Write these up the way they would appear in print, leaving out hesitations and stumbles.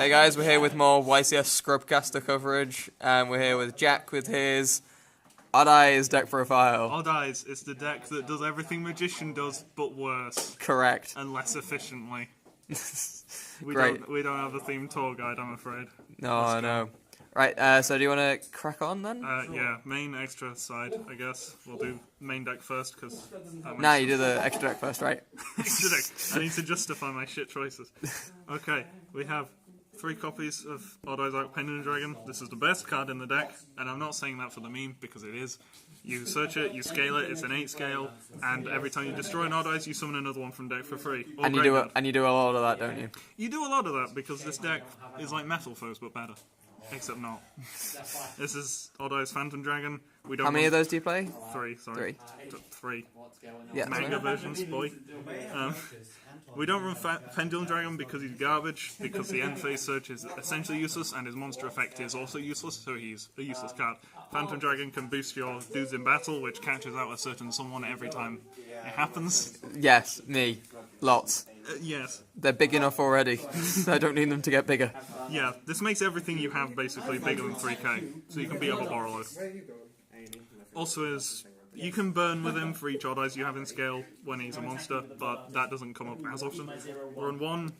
Hey guys, we're here with more YCS Scrubcaster coverage, and we're here with Jack with his Odd Eyes deck profile. Odd Eyes is the deck that does everything Magician does, but worse. Correct. And less efficiently. Great. We don't have a themed tour guide, I'm afraid. No, I know. Right, so do you want to crack on then? Yeah, main extra side, I guess. We'll do main deck first, because... Nah, you do the extra deck first, right? Extra deck. I need to justify my shit choices. Okay, we have 3 copies of Odd Eyes Pendulum Dragon. This is the best card in the deck, and I'm not saying that for the meme, because it is. You search it, you scale it, it's an 8 scale, and every time you destroy an Odd Eyes, you summon another one from deck for free. And you do a lot of that, don't you? You do a lot of that, because this deck is like Metal Foes, but better. Except not. This is Odd Eyes Phantom Dragon. We don't How many of those do you play? 3, sorry. 3. Yeah. Manga versions, boy. We don't run Pendulum Dragon because he's garbage, because the end phase search is essentially useless, and his monster effect is also useless, so he's a useless card. Phantom Dragon can boost your dudes in battle, which catches out a certain someone every time it happens. Yes, me. Lots. Yes. They're big enough already. I don't need them to get bigger. Yeah, this makes everything you have basically bigger than 3k, so you can beat up a Borrello. Also is, you can burn with him for each Odd Eyes you have in scale when he's a monster, but that doesn't come up as often. We're on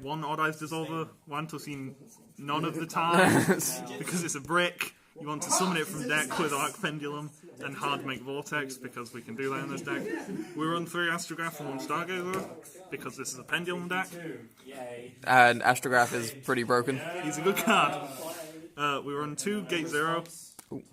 one Odd Eyes Dissolver, one to see none of the time, because it's a brick. You want to summon it from deck with Arc Pendulum and Hard Make Vortex, because we can do that in this deck. We run 3 Astrograph and 1 Stargazer, because this is a Pendulum deck. And Astrograph is pretty broken. He's a good card. We run 2 Gate 0.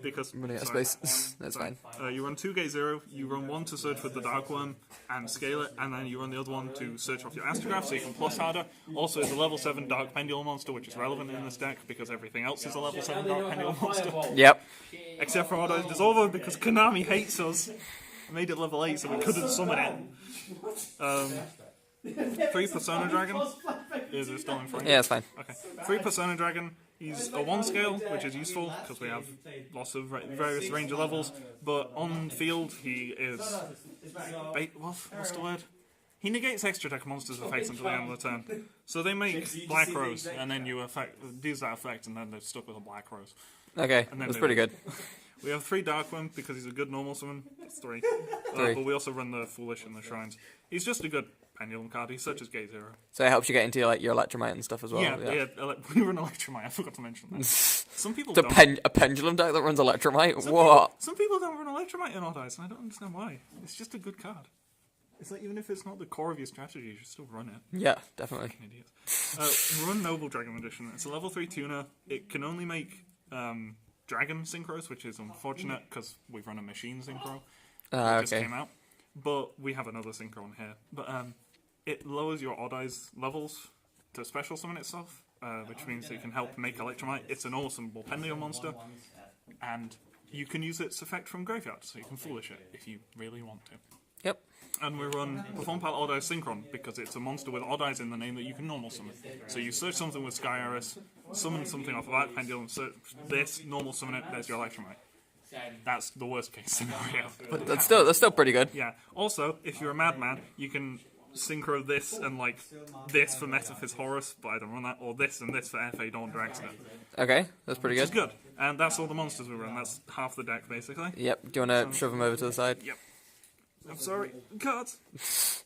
Because I'm running out of space. That's fine. You run 2 Gate 0, you run 1 to search with the Dark Worm and scale it, and then you run the other one to search off your Astrograph so you can plus harder. Also, it's a level 7 Dark Pendulum monster, which is relevant in this deck because everything else is a level 7 Dark Pendulum monster. Yep. Except for Odd Eyes Dissolver, because Konami hates us. Made it level 8 so we couldn't summon it. 3 Persona Dragon. Is it still in front? Yeah, it's fine. Okay. 3 Persona Dragon. He's a 1 scale, which is useful because we have lots of various ranger levels. But on field, he is. What's the word? He negates extra deck monsters' effects until the end of the turn. So they make Black Rose, and then you use that effect, and then they're stuck with a Black Rose. Okay, that's pretty good. We have 3 Dark Worm because he's a good normal summon. That's 3. But we also run the Foolish and the Shrines. He's just a good Pendulum card. He's such as Gate 0. So it helps you get into like your Electromite and stuff as well. Yeah. We run Electromite. I forgot to mention that. Some people don't. A Pendulum deck that runs Electromite? What? Some people don't run Electromite in Odd Eyes, and I don't understand why. It's just a good card. It's like, even if it's not the core of your strategy, you should still run it. Yeah, definitely. Fucking idiots. We run Noble Dragon Magician. It's a level 3 tuner. It can only make Dragon Synchros, which is unfortunate because we've run a Machine Synchro. It just came out. But we have another Synchro in here. But it lowers your Odd Eyes levels to special summon itself, which means that you can help make Electromite. It's an awesome Pendulum monster, and you can use its effect from graveyard, so you can Foolish it if you really want to. Yep. And we run Perform Pal Odd Eyes Synchron, because it's a monster with Odd Eyes in the name that you can normal summon. So you search something with Sky Iris, summon something off of Arc Pendulum, search this, normal summon it, there's your Electromite. That's the worst case scenario. But that's still pretty good. Yeah. Also, if you're a madman, you can synchro this and like this for Metaphys Horus, but I don't run that, or this and this for FA Dawn Dragster. Okay, that's pretty good. Which is good. And that's all the monsters we run. That's half the deck, basically. Yep. Do you want to shove them over to the side? Yep. I'm sorry. Cards.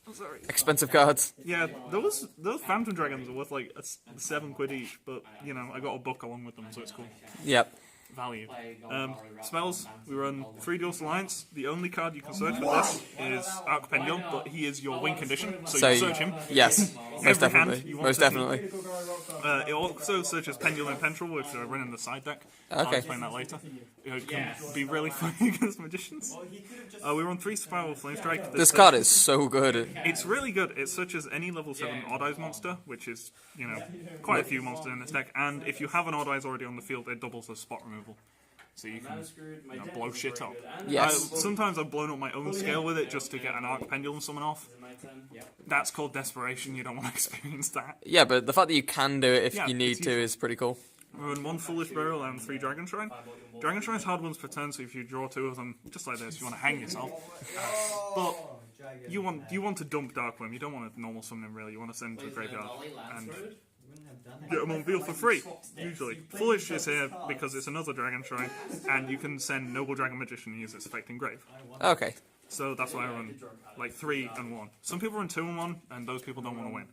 I'm sorry. Expensive cards. Yeah, those Phantom Dragons are worth like £7 each, but you know, I got a book along with them, so it's cool. Yep. Value. Spells, we run 3 Duelist Alliance. The only card you can search with this is Arc Pendulum, but he is your win condition, so you search him. Yes, most definitely. Most definitely. It also searches Pendulum and Pentrol, which I run in the side deck. I'll explain that later. It can be really funny against Magicians. We run 3 Spiral Flame Strike. This card is so good. It's really good. It searches any level 7 Odd Eyes monster, which is, you know, quite a few monsters in this deck. And if you have an Odd Eyes already on the field, it doubles as spot removal. So you can blow shit up. Yes. Sometimes I've blown up my own scale with it just to get an Arc Pendulum summon off. That's called desperation. You don't want to experience that. Yeah, but the fact that you can do it if you need to is pretty cool. We run 1 Foolish Burial and 3 Dragon Shrine. Dragon Shrine's hard ones per turn, so if you draw 2 of them, just like this, you want to hang yourself. But you want to dump Dark Worm. You don't want to normal summon him, really. You want to send him to a graveyard. And get them on field for free, usually. Foolish is here because it's another Dragon Shrine, and you can send Noble Dragon Magician and use its effect in Grave. Okay. So that's why I run, like, 3 and 1. Some people run 2 and 1, and those people don't want to win.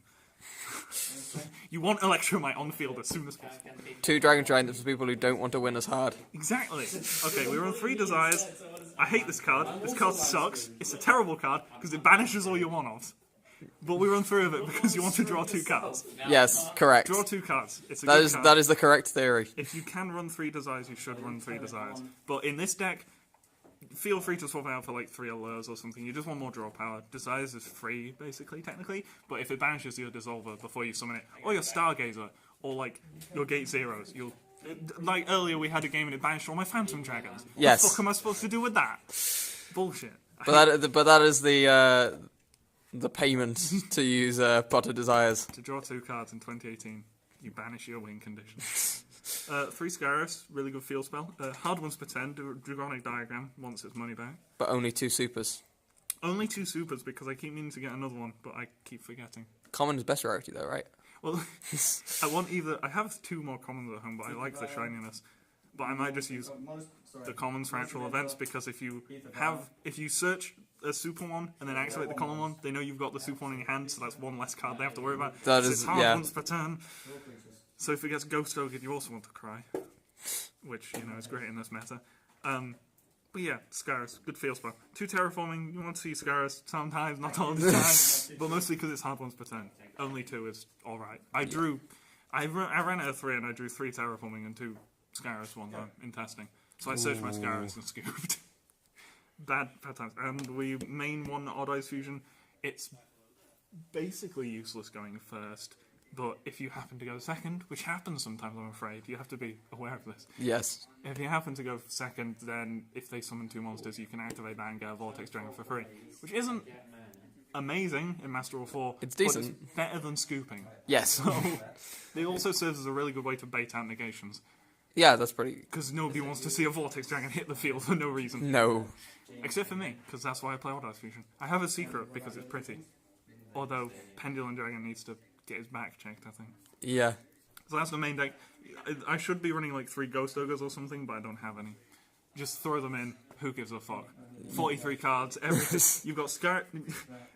You want Electromite on the field as soon as possible. 2 Dragon Giants for people who don't want to win as hard. Exactly. Okay, we run 3 Desires. I hate this card. This card sucks. It's a terrible card, because it banishes all your one-offs. But we run 3 of it because you want to draw 2 cards. Yes, correct. Draw 2 cards. It's a That good is card. that is the correct theory. If you can run 3 Desires, you should run 3 Desires. But in this deck, feel free to swap it out for like 3 Allures or something. You just want more draw power. Desires is free, basically, technically. But if it banishes your Dissolver before you summon it, or your Stargazer, or like your Gate Zeros, you'll... Like earlier we had a game and it banished all my Phantom Dragons. Yes. What the fuck am I supposed to do with that? Bullshit. But that is the payment to use Pot of Desires. To draw 2 cards in 2018, you banish your win condition. 3 Scarus, really good field spell. Hard ones per 10, Dragonic Diagram, wants its money back. But only 2 supers. Only 2 supers because I keep meaning to get another one, but I keep forgetting. Common is best rarity though, right? Well, I have 2 more commons at home, but I like the shininess. But I might just use the commons for actual events, because if you search a super one and then activate the common one, they know you've got the super one in your hand, so that's 1 less card they have to worry about. That so is, it's hard yeah. once per turn. So if it gets Ghost Ogre, you also want to cry, which, you know, is great in this meta. But yeah, Scarus, good field spell. 2 Terraforming, you want to see Scarus sometimes, not all the time, but mostly because it's hard ones per turn. Only 2 is alright. I ran out of 3 and I drew 3 Terraforming and 2 Scarus one time in testing. So I searched my Scarus and scooped. Bad times. And we main 1 Odd Eyes Fusion. It's basically useless going first, but if you happen to go second, which happens sometimes, I'm afraid, you have to be aware of this. Yes. If you happen to go second, then if they summon 2 monsters, you can activate that and get a Vortex Dragon for free, which isn't amazing in Master Rule 4. It's decent. But it's better than scooping. Yes. So, it also serves as a really good way to bait out negations. Yeah, that's pretty... Because nobody wants to see a Vortex Dragon hit the field for no reason. No. Except for me, because that's why I play Odd Eyes Fusion. I have a secret because it's pretty. Although, Pendulum Dragon needs to get his back checked, I think. Yeah. So that's the main deck. I should be running like 3 Ghost Ogres or something, but I don't have any. Just throw them in. Who gives a fuck? 43 cards, everything. You've got Scar...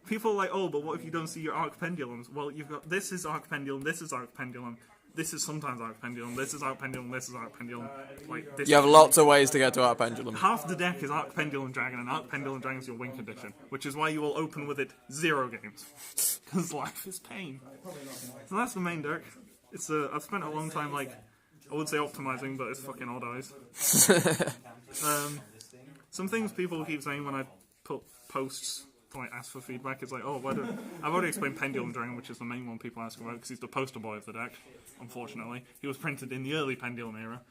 People are like, oh, but what if you don't see your Arc Pendulums? Well, you've got... This is Arc Pendulum, this is Arc Pendulum. This is sometimes Arc Pendulum, this is Arc Pendulum, this is Arc Pendulum. Like, this You have lots of ways to get to our pendulum. Half the deck is Arc Pendulum Dragon, and Arc Pendulum Dragon is your win condition, which is why you will open with it 0 games. Because life is pain. So that's the main deck. It's I've spent a long time, like, I would say optimizing, but it's fucking Odd Eyes. Some things people keep saying when I put posts to like ask for feedback is like, oh, why don't... I've already explained Pendulum Dragon, which is the main one people ask about, because he's the poster boy of the deck, unfortunately. He was printed in the early Pendulum era,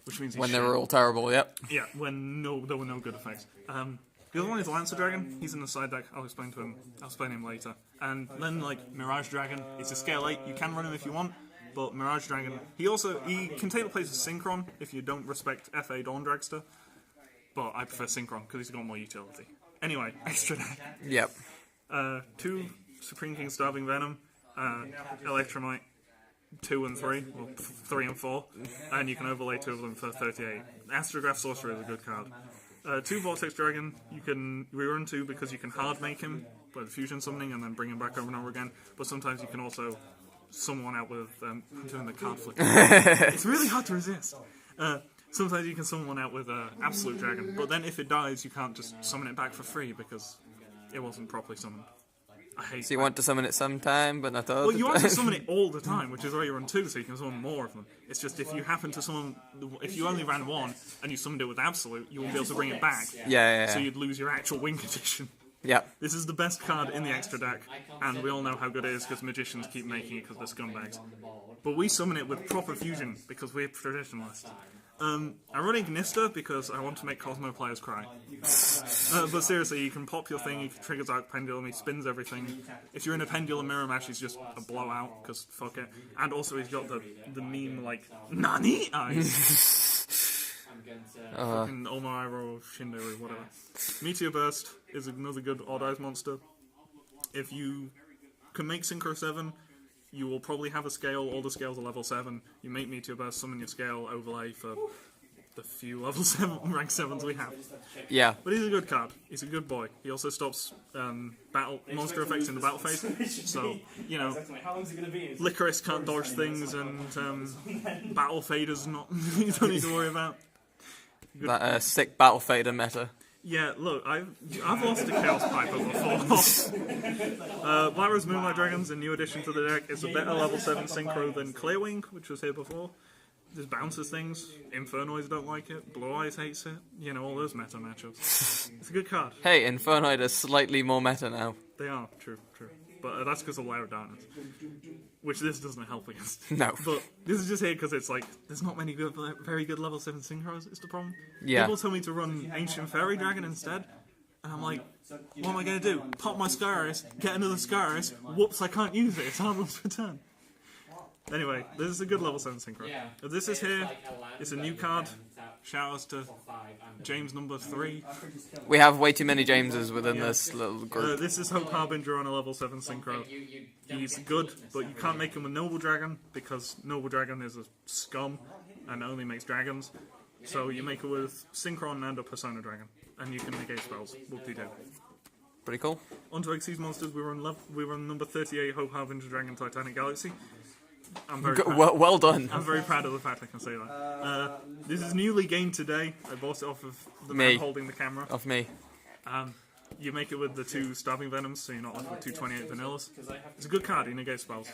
which means he's When they shit. were all terrible, yep. Yeah, when there were no good effects. The other one is Lancer Dragon. He's in the side deck. I'll explain him later. And then like Mirage Dragon. It's a scale 8. You can run him if you want, but Mirage Dragon. He can take the place of Synchron if you don't respect FA Dawn Dragster. But I prefer Synchron because he's got more utility. Anyway, extra deck. Yep. 2 Supreme King Starving Venom, Electromite, 2 and 3, or 3 and 4, and you can overlay 2 of them for 38. Astrograph Sorcerer is a good card. 2 Vortex Dragon, you can rerun 2 because you can hard make him by the fusion summoning and then bring him back over and over again, but sometimes you can also summon one out with, I'm doing the card flick. It's really hard to resist. Sometimes you can summon one out with Absolute Dragon, but then if it dies, you can't just summon it back for free because it wasn't properly summoned. I hate So you that. want to summon it sometime, but not all Well, the you want to time. summon it all the time, which is why you run 2, so you can summon more of them. It's just if you happen to summon... If you only ran 1, and you summoned it with Absolute, you won't be able to bring it back. Yeah. So you'd lose your actual win condition. Yep. This is the best card in the extra deck, and we all know how good it is because magicians keep making it because they're scumbags. But we summon it with proper fusion because we're traditionalists. I run Ignista because I want to make Cosmo players cry. But seriously, you can pop your thing, you can trigger Dark Pendulum, he spins everything. If you're in a Pendulum Mirror match, he's just a blowout, because fuck it. And also he's got the meme, like, NANI eyes! Fucking Omairo, Shinderu, whatever. Meteor Burst is another good Odd Eyes monster. If you can make Synchro 7, You will probably have a scale, all the scales are level 7. You make Meteor Burst, summon your scale overlay for the few level 7 rank 7s we have. Yeah. But he's a good card. He's a good boy. He also stops battle monster effects in the battle phase. So, you know, Licorice can't dodge things, and battle fader's not you don't need to worry about. That sick battle fader meta. Yeah, look, I've lost to Chaos Piper before. Black Rose Moonlight Dragon's a new addition to the deck. It's a better level 7 synchro than Clearwing, which was here before. Just bounces things. Infernoids don't like it. Blue Eyes hates it. You know, all those meta matchups. It's a good card. Hey, Infernoid is slightly more meta now. They are, true. But that's because of Lair of Darkness. Which this doesn't help against. No. But this is just here because it's like, there's not many very good level 7 synchros, is the problem. Yeah. People tell me to run Ancient Fairy Dragon instead, and I'm like, what am I going to do? Pop my Skyris, get another Skyris, whoops, I can't use it, it's Harmless Return. Anyway, this is a good level 7 synchro. If this is here, it's a new card. Shout outs to James number 3. We have way too many Jameses within this little group. This is Hope Harbinger on a level 7 synchro. He's good, but you can't make him a Noble Dragon, because Noble Dragon is a scum and only makes dragons. So you make it with Synchron and a Persona Dragon, and you can negate spells. Whoop-de-doo. Pretty cool. On to Xyz Monsters, we were on number 38, Hope Harbinger Dragon Titanic Galaxy. I'm very proud. Well done. I'm very proud of the fact I can say that. This is newly gained today. I bought it off of the man holding the camera. Of me. You make it with the 2 Starving Venoms, so you're not left with 2 28 Vanillas. It's a good card, he negates spells.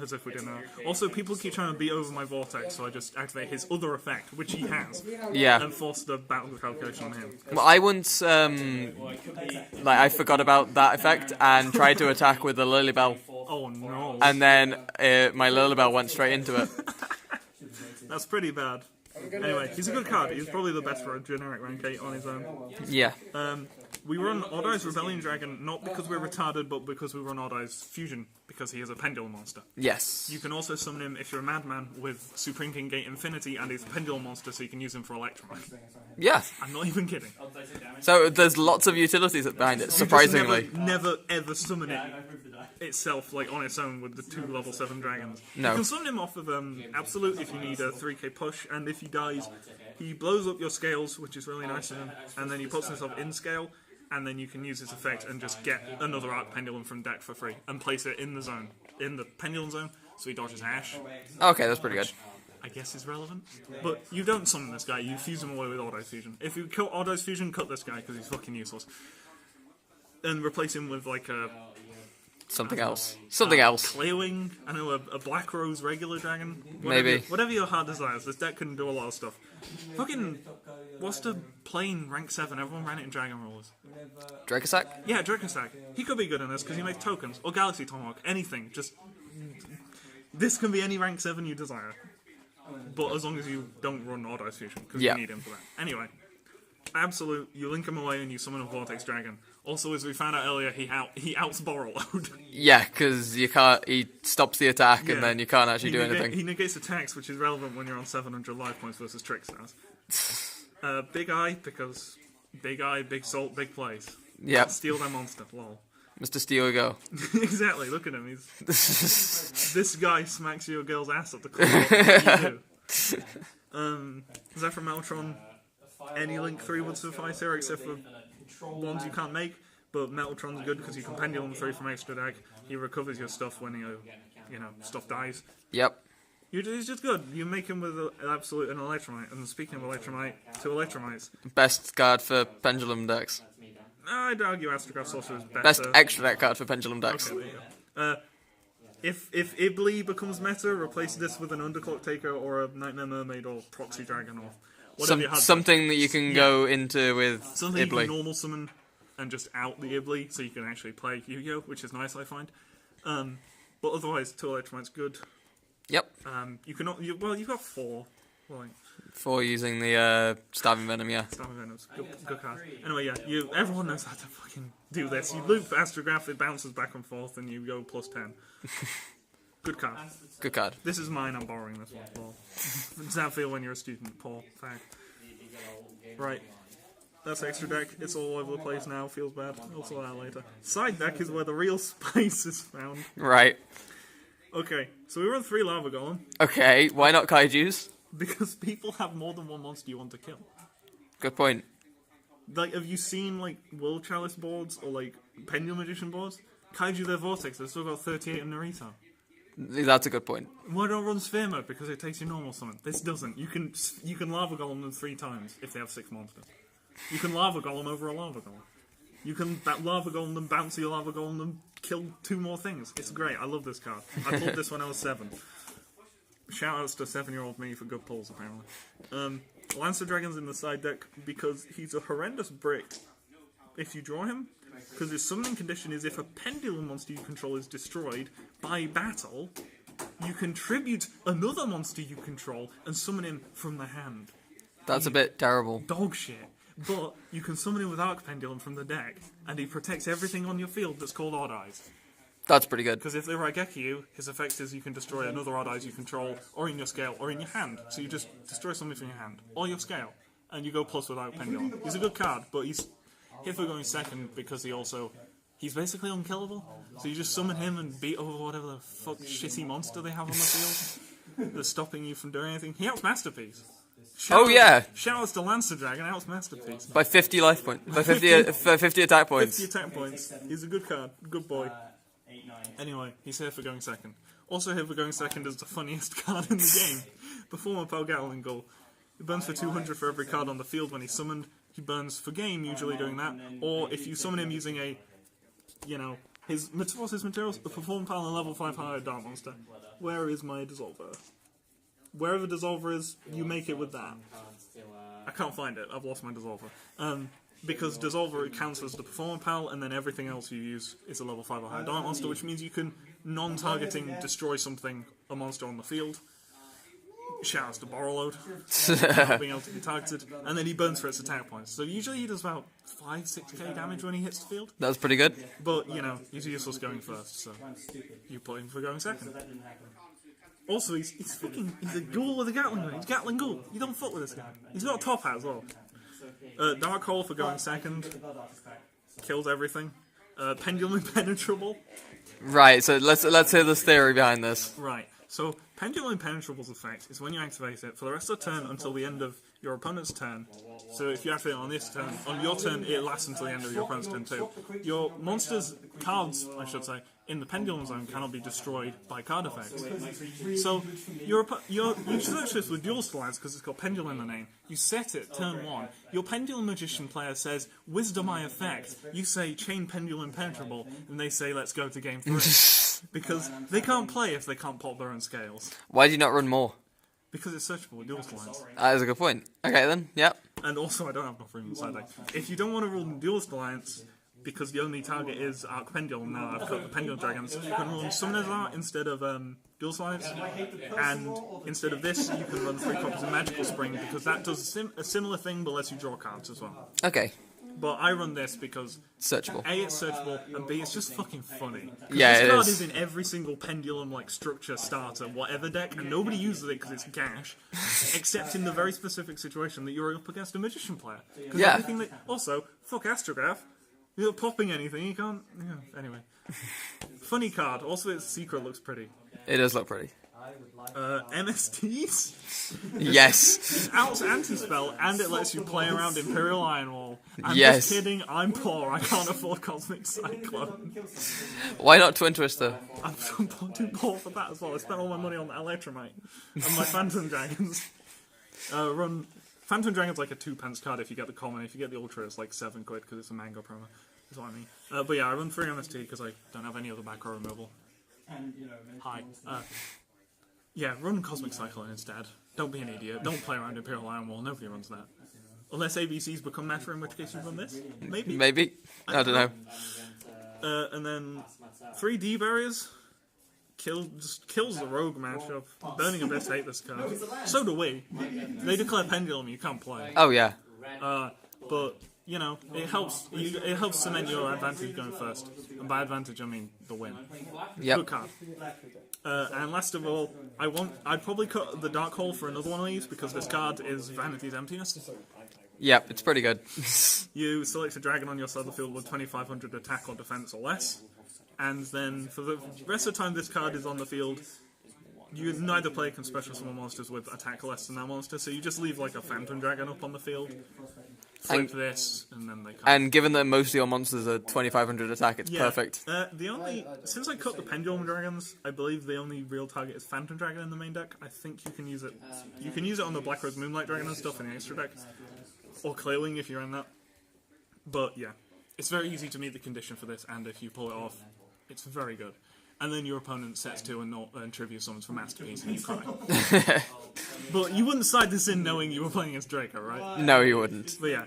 As if we didn't know. Also, people keep trying to beat over my Vortex, so I just activate his other effect, which he has, Yeah. and force the battle calculation on him. Well, I once, I forgot about that effect and tried to attack with the Lilybell. Oh no. And then my Lilybell went straight into it. That's pretty bad. Anyway, he's a good card. He's probably the best for a generic rank 8 on his own. Yeah. We run Odd Eyes Rebellion Dragon not because we're retarded, but because we run Odd Eyes Fusion, because he is a Pendulum monster. Yes. You can also summon him if you're a Madman with Supreme King Gate Infinity, and he's a Pendulum monster, so you can use him for Electromite. Yeah. I'm not even kidding. So there's lots of utilities behind it, surprisingly. Never ever summon it itself, like on its own, with the 2 level 7 dragons. No. You can summon him off of Absolute if you need a 3k push, and if he dies, he blows up your scales, which is really nice of him, and then he puts himself in scale, and then you can use his effect and just get another Arc Pendulum from deck for free, and place it in the zone, in the Pendulum zone, so he dodges Ash. Okay, that's pretty good. I guess is relevant. But you don't summon this guy, you fuse him away with Odd Eyes Fusion. If you kill Odd Eyes Fusion, cut this guy, because he's fucking useless. And replace him with, like, a... Something else. Something else. Clearwing, I know, a Black Rose regular dragon. Maybe. Whatever your heart desires, this deck can do a lot of stuff. Fucking, what's the plain rank 7? Everyone ran it in Dragon Rollers. Dracosac? Yeah, Dracosac. He could be good in this, because he makes tokens. Or Galaxy Tomahawk, anything. Just, this can be any rank 7 you desire. But as long as you don't run Odd Eyes Fusion, because you need him for that. Anyway. Absolute, you link him away and you summon a Vortex Dragon. Also, as we found out earlier, he outs Borrowload. Yeah, because you can't. He stops the attack and then you can't actually do anything. He negates attacks, which is relevant when you're on 700 life points versus Trickstars. Big Eye, because Big Eye, Big Salt, Big Plays. Yeah. Steal that monster, lol. Mr. Steal Go. Exactly, look at him. He's this guy smacks your girl's ass at the club. What do you do? Zephyr Meltron. Any Link 3 would suffice here, except for ones you can't make. But Metaltron's good because you can Pendulum 3 from extra deck. He recovers your stuff when stuff dies. Yep. He's just good. You make him with an Absolute and Electromite. And speaking of Electromite, 2 Electromites. Best card for Pendulum decks. I'd argue Astrograph Sorcerer is better. Best extra deck card for Pendulum decks. Okay, there you go. If Ibly becomes meta, replace this with an Underclock Taker or a Nightmare Mermaid or Proxy Dragon or whatever you had. Something that you can go into with something Ibly. You can normal summon and just out the Ibly, so you can actually play Yu-Gi-Oh, which is nice, I find. But otherwise, 2 Electromite's good. Yep. You cannot. You've got 4. Well, For using the Starving Venom, yeah. Starving Venom's good card. Anyway, yeah, everyone knows how to fucking do this. You loop Astrograph, it bounces back and forth, and you go plus 10. Good card. Good card. This is mine, I'm borrowing this one. Well, does that feel when you're a student? Poor fag. Right. That's extra deck. It's all over the place now. Feels bad. I'll sort that later. Side deck is where the real spice is found. Right. Okay, so we run 3 Lava Golem, Okay, why not kaijus? because people have more than one monster you want to kill. Good point. Like, have you seen, like, World Chalice boards, or, like, Pendulum Magician boards? Kaiju their Vortex, they've still got 38 in Narita. That's a good point. Why don't run Sphere Mode? Because it takes your normal summon. This doesn't. You can Lava Golem them 3 times if they have 6 monsters. You can Lava Golem over a Lava Golem. You can Lava Golem them, bounce your Lava Golem them, kill 2 more things. It's great. I love this card. I pulled this when I was 7. Shoutouts to 7-year-old me for good pulls, apparently. Lancer Dragon's in the side deck because he's a horrendous brick if you draw him. Because his summoning condition is if a pendulum monster you control is destroyed by battle, you contribute another monster you control and summon him from the hand. That's a bit terrible. Dog shit. But you can summon him with Arc Pendulum from the deck, and he protects everything on your field that's called Odd Eyes. That's pretty good. Because if they Raigeki you, his effect is you can destroy another Odd Eyes you control, or in your scale, or in your hand. So you just destroy something from your hand, or your scale, and you go plus with Arc Pendulum. He's a good card, but he's here for going second because he's basically unkillable. So you just summon him and beat over whatever the fuck shitty monster they have on the field that's stopping you from doing anything. He outs Masterpiece. Shoutouts to Lancer Dragon, outs Masterpiece. By 50 life points. By 50 attack points. 50 attack points. He's a good card. Good boy. Anyway, he's here for going second. Also here for going second is the funniest card in the game. Performer Pal Gatling Gull. He burns for 200 for every card on the field when he's summoned. He burns for game, usually doing that. Or if you summon him using a, what's his materials? A Performer Pal and level 5 higher Dark Monster. Where is my Dissolver? Wherever Dissolver is, you make it with that. I can't find it. I've lost my Dissolver. Because Dissolver counts as the Performer Pal, and then everything else you use is a level 5 or higher Dark Monster, which means you can non-targeting destroy a monster on the field. Shoutouts to Borrowload, not being able to be targeted, and then he burns for its attack points. So usually he does about 5-6k damage when he hits the field. That's pretty good. But, he's useless going first, so you put him for going second. Also, he's a ghoul with a Gatling gun. He's Gatling Ghoul. You don't fuck with this guy. He's got a top hat as well. Dark Hole for going second. Kills everything. Pendulum Impenetrable. Right, so let's hear this theory behind this. Right. So, Pendulum Impenetrable's effect is when you activate it, for the rest of the turn until the end of your opponent's turn. So if you activate it on this turn, on your turn, it lasts until the end of your opponent's turn too. Your monsters, cards, I should say, in the Pendulum Zone cannot be destroyed by card effects. So, you search this with Dual Slides because it's got Pendulum in the name. You set it, turn 1. Your Pendulum Magician player says, Wisdom I effect. You say, Chain Pendulum Impenetrable, and they say, let's go to game 3. Because they can't play if they can't pop their own scales. Why do you not run more? Because it's searchable with Dual Slides. That is a good point. Okay then, yep. And also, I don't have enough room inside deck. If you don't want to rule Dual Alliance, because the only target is Arc Pendulum now, I've got the Pendulum Dragons, you can run Summoner's Art instead of Dual Slides, and instead of this, you can run 3 copies of Magical Spring, because that does a similar thing, but lets you draw cards as well. Okay. But I run this because Searchable. A, it's searchable, and B, it's just fucking funny. Yeah, this it card is. in every single Pendulum structure starter, whatever deck, and nobody uses it because it's gash, except in the very specific situation that you're up against a Magician player. Yeah. Also, fuck Astrograph. You're not popping anything, you can't... Yeah, anyway. Funny card. Also, its secret looks pretty. It does look pretty. MSTs? Yes. It outs anti-spell, and it lets you play around Imperial Iron Wall. I'm Yes. just kidding, I'm poor, I can't afford Cosmic Cyclone. Why not Twin Twister? I'm too poor for that as well. I spent all my money on the Electromite and my Phantom Dragons. Phantom Dragon's like a 2p card if you get the common. If you get the Ultra, it's like 7 quid because it's a mango promo. That's what I mean. But yeah, I run 3 MST because I don't have any other back row removal. Hi. Yeah, run Cosmic Cyclone instead. Don't be an idiot. Don't play around Imperial Iron Wall. Nobody runs that. Unless ABCs become meta, in which case you run this. Maybe. Maybe. I don't know. And then 3 D barriers. Just kills the rogue matchup. Burning Abyss hate this card. So do we. They declare Pendulum, you can't play. Oh yeah. But it helps. It helps cement your advantage going first, and by advantage I mean the win. Yep. Good card. And last of all, I'd probably cut the Dark Hole for another one of these because this card is Vanity's Emptiness. Yep, it's pretty good. You select a dragon on your side of the field with 2500 attack or defense or less. And then for the rest of the time this card is on the field, neither player can special summon monsters with attack less than that monster, so you just leave like a Phantom Dragon up on the field, flip this, and then they come. And given that most of your monsters are 2500 attack, it's perfect. Since I cut the Pendulum Dragons, I believe the only real target is Phantom Dragon in the main deck. I think you can use it. You can use it on the Black Rose Moonlight Dragon and stuff in the extra deck, or Clearwing if you're in that. But yeah, it's very easy to meet the condition for this, and if you pull it off, it's very good. And then your opponent sets 2 and tribute summons for Masterpiece, and you cry. But you wouldn't side this in knowing you were playing against Draco, right? No, you wouldn't. But yeah,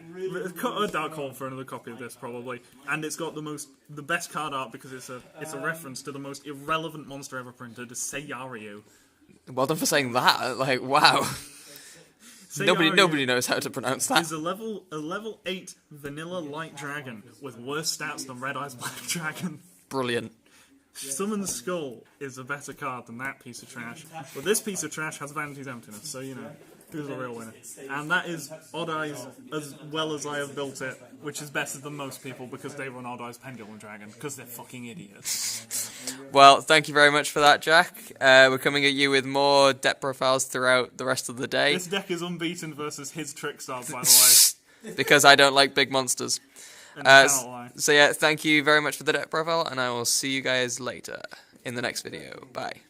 cut a Dark Hole for another copy of this probably, and it's got the best card art because it's a reference to the most irrelevant monster ever printed, Seiyaryu. Well done for saying that. Like, wow. Nobody knows how to pronounce that. Is a level 8 vanilla light dragon with worse stats than Red Eyes Black Dragon. Brilliant. Summon Skull is a better card than that piece of trash, but this piece of trash has Vanity's Emptiness, so you know, who's the real winner? And that is Odd Eyes as well as I have built it, which is better than most people because they run Odd Eyes Pendulum Dragon, because they're fucking idiots. Well, thank you very much for that, Jack. We're coming at you with more deck profiles throughout the rest of the day. This deck is unbeaten versus his Trickstars, by the way. Because I don't like big monsters. So yeah, thank you very much for the deck profile, and I will see you guys later in the next video. Bye.